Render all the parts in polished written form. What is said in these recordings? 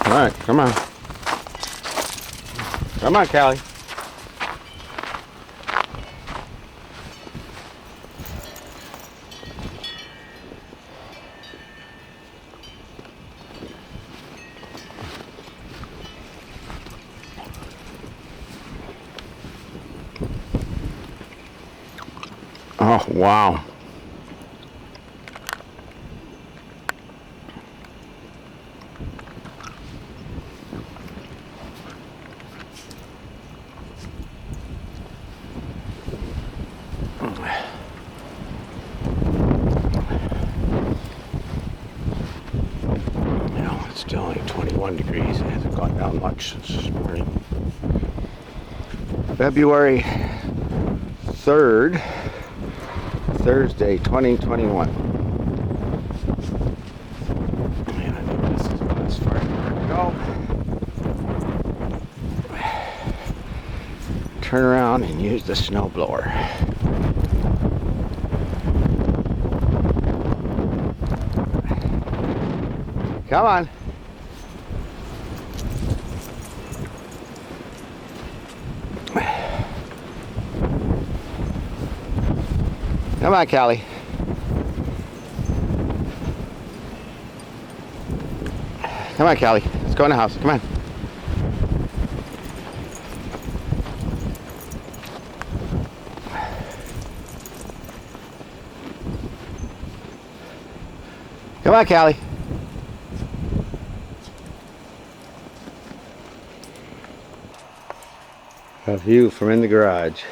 Alright, come on. Come on, Callie. Oh, wow. Well, it's still only 21 degrees. It hasn't gone down much since this morning. February 3rd, Thursday, 2021. And I think this is about as far as we're going to go. Turn around and use the snow blower. Come on. Come on, Callie. Come on, Callie. Let's go in the house. Come on. Come on, Callie. A view from in the garage.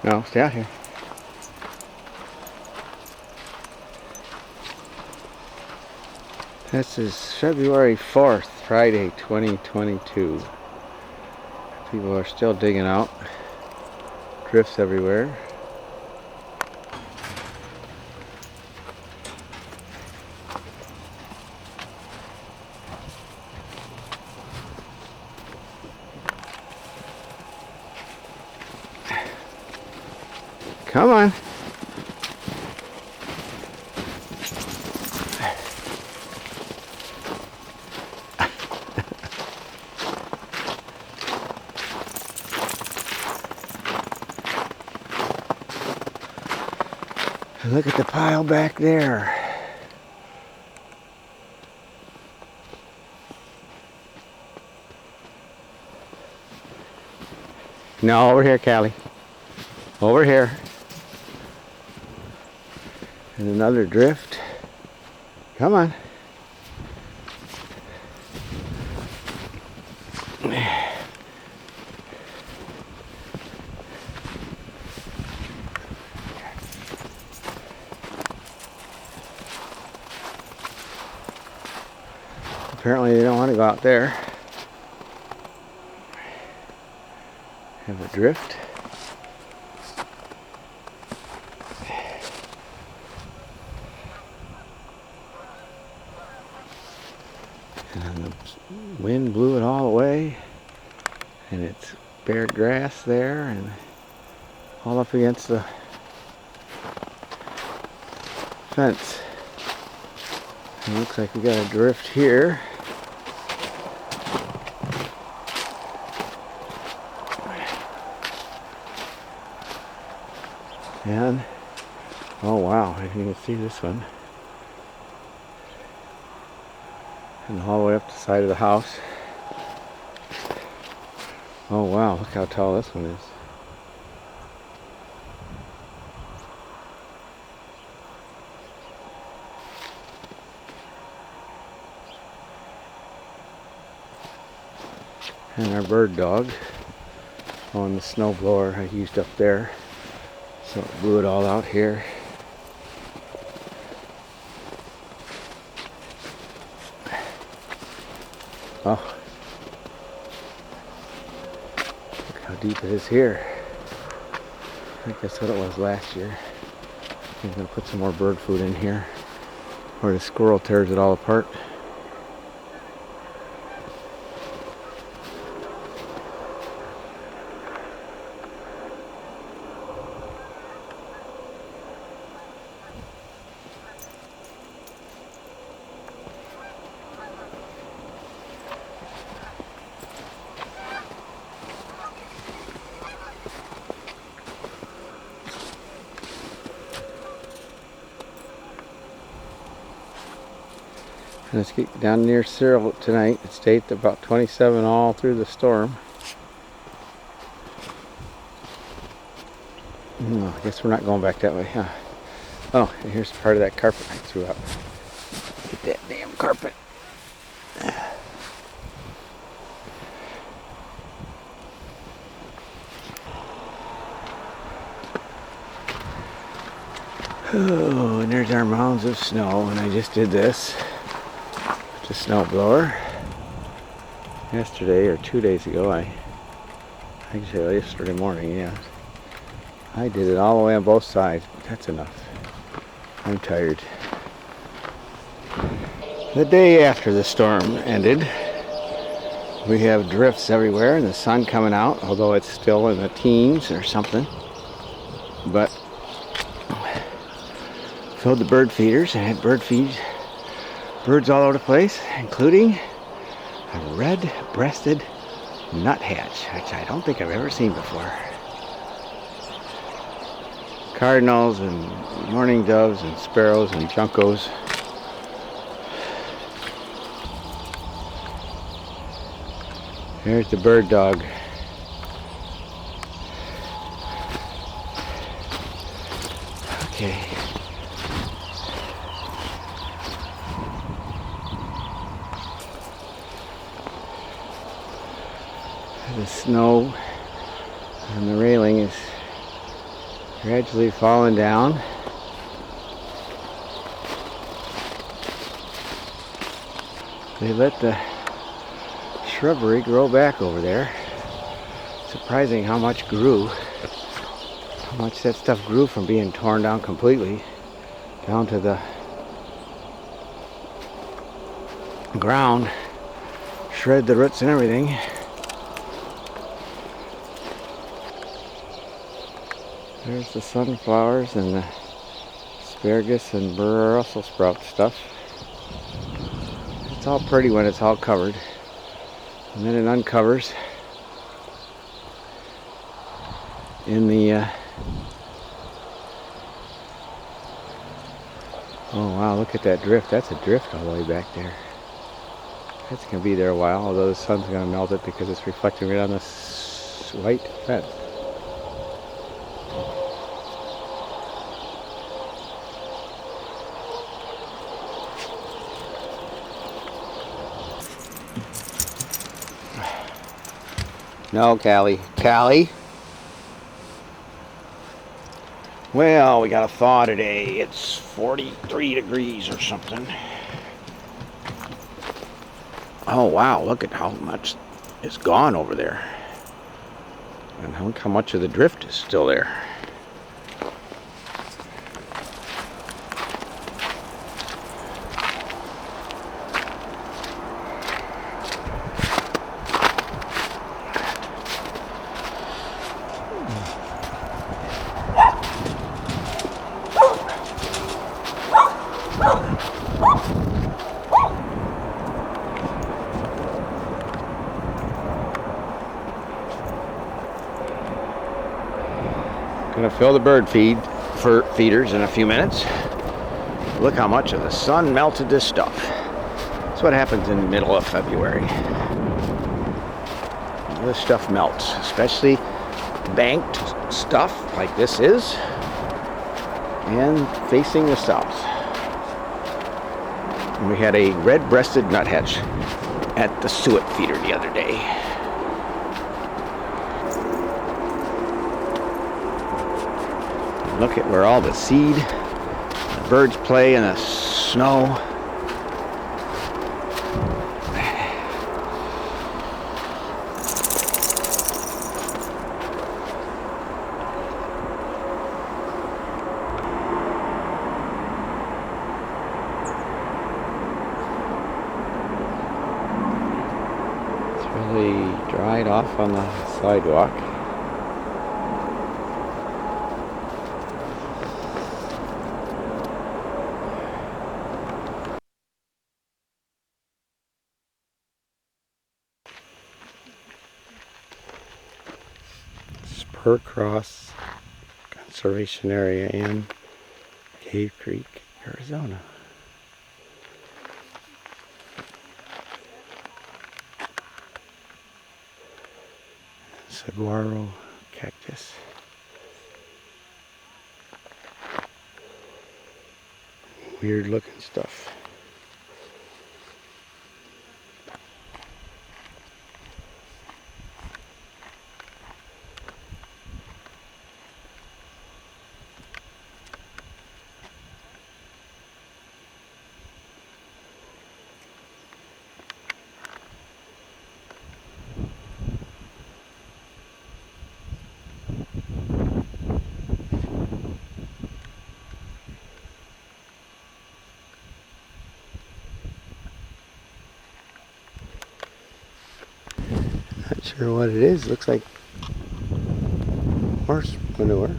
No, stay out here. This is February 4th, Friday, 2022. People are still digging out. Drifts everywhere. Come on. Look at the pile back there. No, over here, Callie. Over here. And another drift. Come on. Apparently they don't want to go out there. Have a drift. And then the wind blew it all away. And it's bare grass there and all up against the fence. It looks like we got a drift here. And, oh wow, I didn't even see this one. And all the way up the side of the house. Oh wow, look how tall this one is. And our bird dog on the snow blower I used up there. So it blew it all out here. Oh, look how deep it is here. I think that's what it was last year. I'm going to put some more bird food in here, or the squirrel tears it all apart. Let's get down near Cyril tonight. It stayed at about 27 all through the storm. I guess we're not going back that way, huh? Oh, and here's part of that carpet I threw out. Get that damn carpet. Oh, and there's our mounds of snow, and I just did this with the snow blower yesterday or 2 days ago. I think yesterday morning, yeah. I did it all the way on both sides, but that's enough. I'm tired. The day after the storm ended, we have drifts everywhere and the sun coming out, although it's still in the teens or something. But filled the bird feeders and had birds all over the place, including a red-breasted nuthatch, which I don't think I've ever seen before. Cardinals and mourning doves and sparrows and juncos. There's the bird dog. Okay. The snow on the railing is gradually falling down. They let the shrubbery grow back over there. Surprising how much grew. How much that stuff grew from being torn down completely down to the ground. Shred the roots and everything. There's the sunflowers and the asparagus and Brussels sprout stuff. It's all pretty when it's all covered. And then it uncovers in the oh wow, look at that drift. That's a drift all the way back there. That's going to be there a while, although the sun's going to melt it because it's reflecting right on this white fence. No, Callie. Callie? Well, we got a thaw today. It's 43 degrees or something. Oh, wow. Look at how much is gone over there. And look how much of the drift is still there. Gonna fill the bird feeders in a few minutes. Look how much of the sun melted this stuff. That's what happens in the middle of February. This stuff melts, especially banked stuff like this is, and facing the south. And we had a red-breasted nuthatch at the suet feeder the other day. Look at where all the seed, the birds play in the snow. It's really dried off on the sidewalk. Spur Cross Conservation Area in Cave Creek, Arizona. Saguaro cactus. Weird looking stuff. Not sure what it is. Looks like horse manure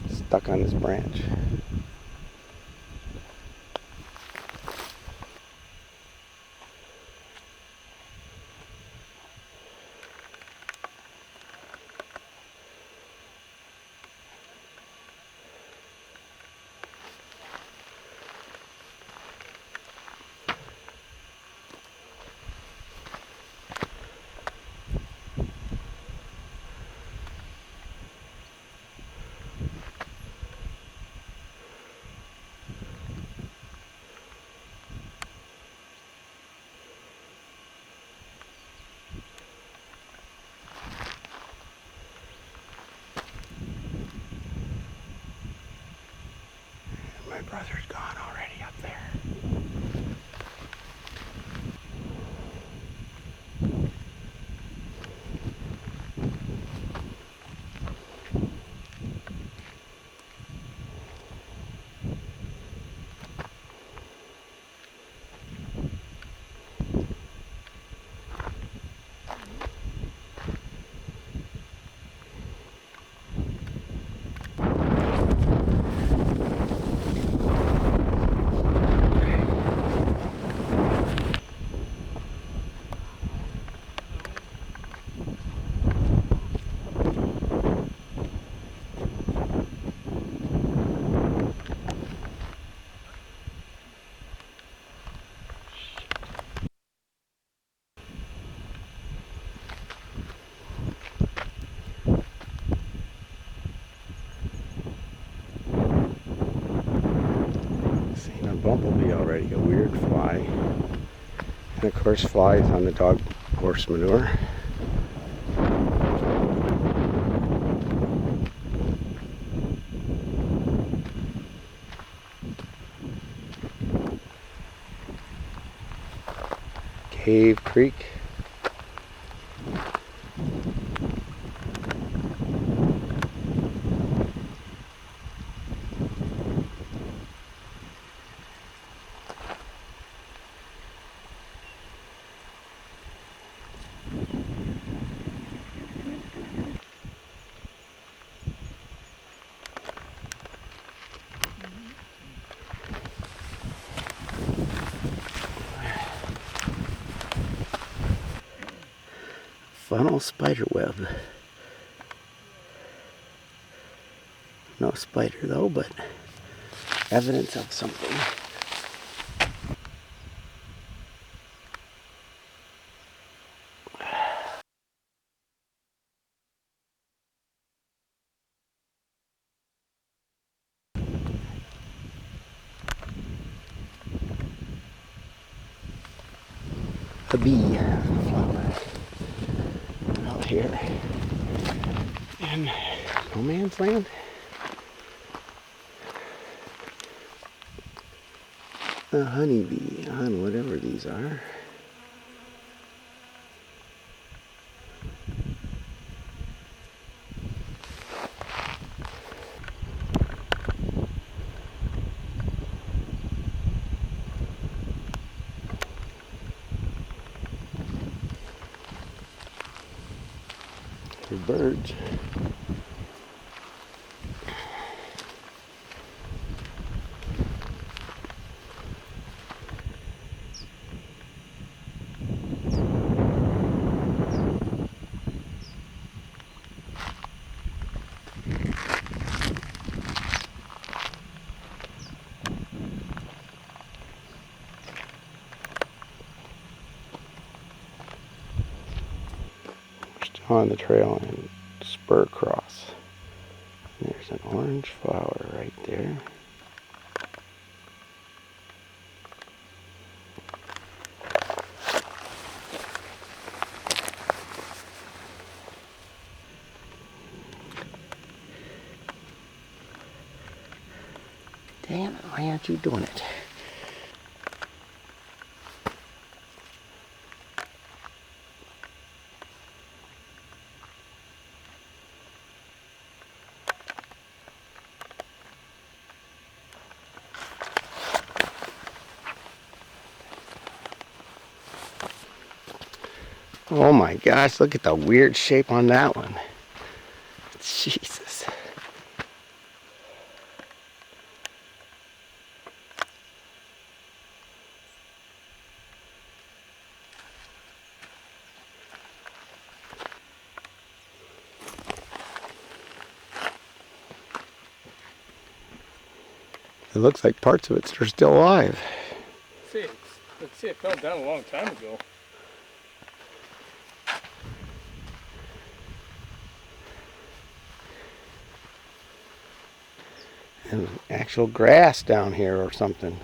stuck on this branch. My brother's gone already up there. Seen a bumblebee already, a weird fly. And of course flies on the dog horse manure. Cave Creek. Funnel spider web. No spider though, but evidence of something. A bee flower out here in no man's land. A honeybee on whatever these are. They're birds. on the trail and spur across. There's an orange flower right there. Damn it, why aren't you doing it? Oh my gosh, look at the weird shape on that one. Jesus. It looks like parts of it are still alive. Let's see, it fell down a long time ago. And actual grass down here or something.